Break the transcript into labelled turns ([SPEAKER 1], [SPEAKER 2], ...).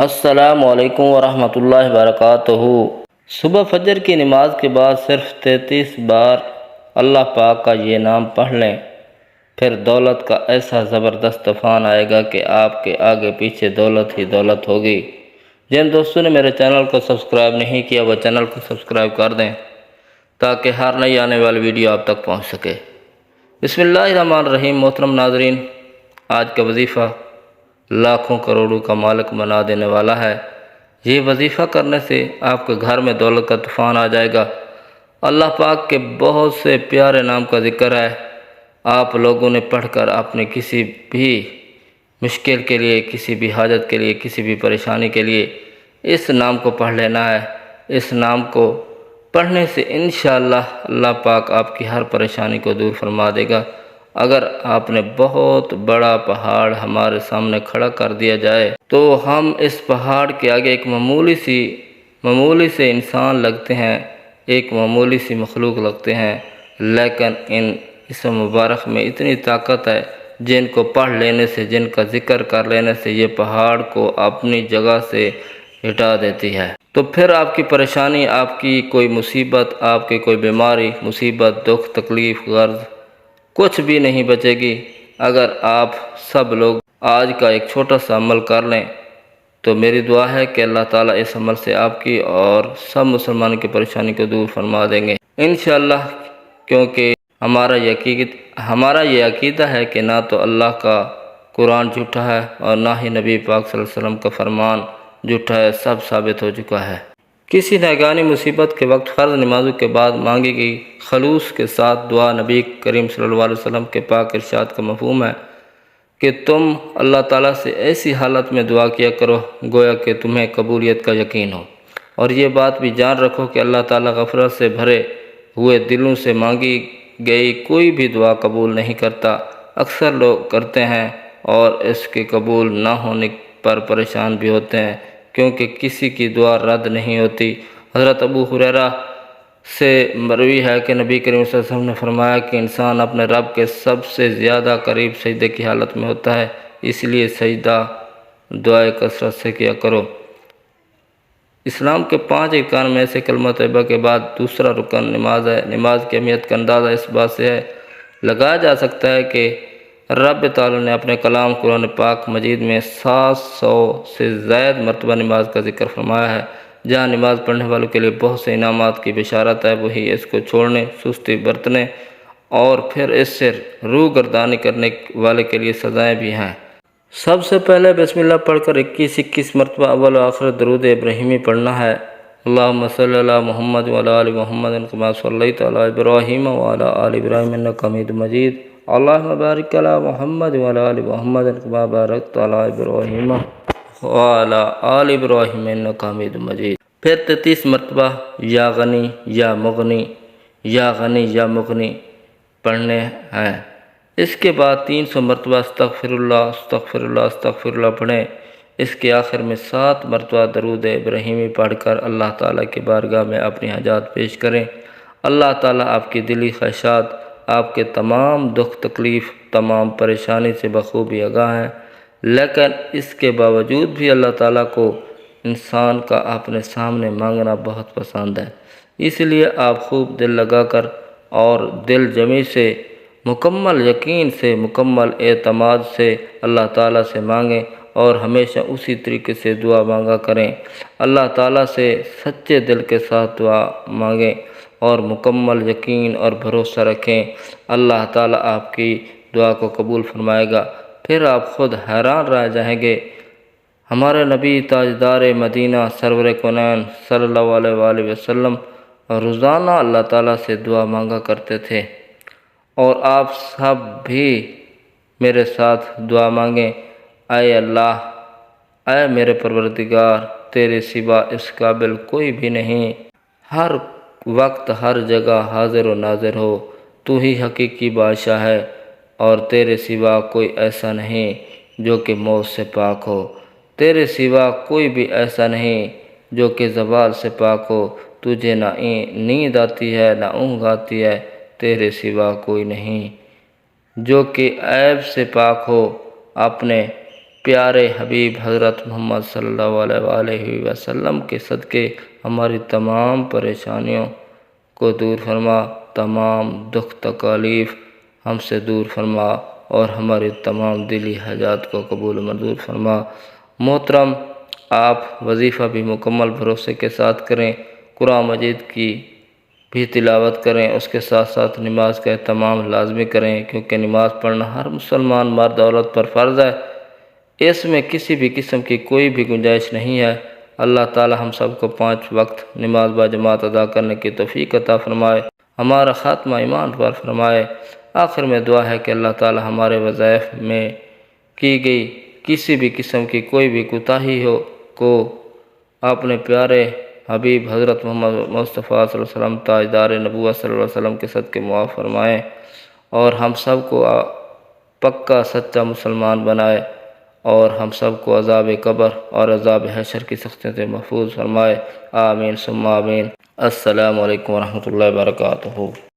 [SPEAKER 1] السلام علیکم ورحمۃ اللہ وبرکاتہ۔ صبح فجر کی نماز کے بعد صرف 33 بار اللہ پاک کا یہ نام پڑھ لیں، پھر دولت کا ایسا زبردست طوفان آئے گا کہ آپ کے آگے پیچھے دولت ہی دولت ہوگی۔ جن دوستوں نے میرے چینل کو سبسکرائب نہیں کیا وہ چینل کو سبسکرائب کر دیں تاکہ ہر نئی آنے والی ویڈیو آپ تک پہنچ سکے۔ بسم اللہ الرحمن الرحیم۔ محترم ناظرین، آج کا وظیفہ لاکھوں کروڑوں کا مالک بنا دینے والا ہے۔ یہ وظیفہ کرنے سے آپ کے گھر میں دولت کا طوفان آ جائے گا۔ اللہ پاک کے بہت سے پیارے نام کا ذکر ہے، آپ لوگوں نے پڑھ کر اپنے کسی بھی مشکل کے لیے، کسی بھی حاجت کے لیے، کسی بھی پریشانی کے لیے اس نام کو پڑھ لینا ہے۔ اس نام کو پڑھنے سے انشاءاللہ اللہ پاک آپ کی ہر پریشانی کو دور فرما دے گا۔ اگر آپ نے بہت بڑا پہاڑ ہمارے سامنے کھڑا کر دیا جائے تو ہم اس پہاڑ کے آگے ایک معمولی سے انسان لگتے ہیں، ایک معمولی سی مخلوق لگتے ہیں، لیکن ان اسم مبارک میں اتنی طاقت ہے جن کو پڑھ لینے سے، جن کا ذکر کر لینے سے یہ پہاڑ کو اپنی جگہ سے ہٹا دیتی ہے۔ تو پھر آپ کی پریشانی، آپ کی کوئی مصیبت، آپ کی کوئی بیماری، مصیبت، دکھ، تکلیف، غرض کچھ بھی نہیں بچے گی۔ اگر آپ سب لوگ آج کا ایک چھوٹا سا عمل کر لیں تو میری دعا ہے کہ اللہ تعالیٰ اس عمل سے آپ کی اور سب مسلمانوں کی پریشانی کو دور فرما دیں گے انشاءاللہ، کیونکہ ہمارا یہ عقیدہ ہے کہ نہ تو اللہ کا قرآن جھوٹا ہے اور نہ ہی نبی پاک صلی اللہ علیہ وسلم کا فرمان جھوٹا ہے، سب ثابت ہو چکا ہے۔ کسی ناگہانی مصیبت کے وقت فرض نمازوں کے بعد مانگی گئی خلوص کے ساتھ دعا نبی کریم صلی اللہ علیہ وسلم کے پاک ارشاد کا مفہوم ہے کہ تم اللہ تعالیٰ سے ایسی حالت میں دعا کیا کرو گویا کہ تمہیں قبولیت کا یقین ہو، اور یہ بات بھی جان رکھو کہ اللہ تعالیٰ غفرت سے بھرے ہوئے دلوں سے مانگی گئی کوئی بھی دعا قبول نہیں کرتا۔ اکثر لوگ کرتے ہیں اور اس کے قبول نہ ہونے پر پریشان بھی ہوتے ہیں، کیونکہ کسی کی دعا رد نہیں ہوتی۔ حضرت ابو ہریرہ سے مروی ہے کہ نبی کریم صلی اللہ علیہ وسلم نے فرمایا کہ انسان اپنے رب کے سب سے زیادہ قریب سجدے کی حالت میں ہوتا ہے، اس لیے سجدہ دعائے کثرت سے کیا کرو۔ اسلام کے 5 ارکان میں سے کلمہ طیبہ کے بعد دوسرا رکن نماز ہے۔ نماز کی اہمیت کا اندازہ اس بات سے لگایا جا سکتا ہے کہ رب تعالیٰ نے اپنے کلام قرآن پاک مجید میں 700 سے زائد مرتبہ نماز کا ذکر فرمایا ہے۔ جہاں نماز پڑھنے والوں کے لیے بہت سے انعامات کی بشارت ہے، وہی اس کو چھوڑنے، سستی برتنے اور پھر اس سے روح گردانی کرنے والے کے لیے سزائیں بھی ہیں۔ سب سے پہلے بسم اللہ پڑھ کر 21 مرتبہ اول و آخر درود ابراہیمی پڑھنا ہے۔ اللہم صلی علی محمد وعلی آل محمد کما صلیت علی ابراہیم وعلی آل ابراہیم انک حمید مجید۔ اللہم بارک علی محمد وعلی آل محمد کما بارکت علی ابراہیم وعلی آل ابراہیم انک حمید مجید۔ پھر 33 مرتبہ یا غنی یا مغنی، یا غنی یا مغنی پڑھنے ہیں۔ اس کے بعد 300 مرتبہ استغفر اللہ استغفر اللہ استغفر اللہ پڑھیں۔ اس کے آخر میں 7 مرتبہ درود ابراہیمی پڑھ کر اللہ تعالیٰ کی بارگاہ میں اپنی حاجات پیش کریں۔ اللہ تعالیٰ آپ کی دلی خواہشات، آپ کے تمام دکھ تکلیف، تمام پریشانی سے بخوبی آگاہ ہیں، لیکن اس کے باوجود بھی اللہ تعالیٰ کو انسان کا اپنے سامنے مانگنا بہت پسند ہے۔ اس لیے آپ خوب دل لگا کر اور دل جمی سے، مکمل یقین سے، مکمل اعتماد سے اللہ تعالیٰ سے مانگیں اور ہمیشہ اسی طریقے سے دعا مانگا کریں۔ اللہ تعالیٰ سے سچے دل کے ساتھ دعا مانگیں اور مکمل یقین اور بھروسہ رکھیں، اللہ تعالیٰ آپ کی دعا کو قبول فرمائے گا۔ پھر آپ خود حیران رہ جائیں گے۔ ہمارے نبی تاجدار مدینہ سرور کونین صلی اللہ علیہ وآلہ وسلم روزانہ اللہ تعالیٰ سے دعا مانگا کرتے تھے، اور آپ سب بھی میرے ساتھ دعا مانگیں۔ اے اللہ، اے میرے پروردگار، تیرے سوا اس قابل کوئی بھی نہیں، ہر وقت ہر جگہ حاضر و ناظر ہو، تو ہی حقیقی بادشاہ ہے اور تیرے سوا کوئی ایسا نہیں جو کہ موت سے پاک ہو، تیرے سوا کوئی بھی ایسا نہیں جو کہ زوال سے پاک ہو، تجھے نہ نیند آتی ہے نہ اونگ آتی ہے، تیرے سوا کوئی نہیں جو کہ عیب سے پاک ہو، اپنے پیارے حبیب حضرت محمد صلی اللہ علیہ وآلہ وسلم کے صدقے ہماری تمام پریشانیوں کو دور فرما، تمام دکھ تکالیف ہم سے دور فرما اور ہماری تمام دلی حاجات کو قبول منظور فرما۔ محترم، آپ وظیفہ بھی مکمل بھروسے کے ساتھ کریں، قرآن مجید کی بھی تلاوت کریں، اس کے ساتھ ساتھ نماز کا اہتمام لازمی کریں، کیونکہ نماز پڑھنا ہر مسلمان مرد عورت پر فرض ہے۔ اس میں کسی بھی قسم کی کوئی بھی گنجائش نہیں ہے۔ اللہ تعالی ہم سب کو 5 وقت نماز باجماعت ادا کرنے کی توفیق عطا فرمائے، ہمارا خاتمہ ایمان پر فرمائے۔ آخر میں دعا ہے کہ اللہ تعالی ہمارے وظائف میں کی گئی کسی بھی قسم کی کوئی بھی کوتاہی کو اپنے پیارے حبیب حضرت محمد مصطفیٰ صلی اللہ علیہ وسلم تاجدار نبوت صلی اللہ علیہ وسلم کے صدقے معاف فرمائیں اور ہم سب کو پکا سچا مسلمان بنائے اور ہم سب کو عذاب قبر اور عذاب حشر کی سختیوں سے محفوظ فرمائے۔ آمین ثم آمین۔ السلام علیکم ورحمۃ اللہ وبرکاتہ۔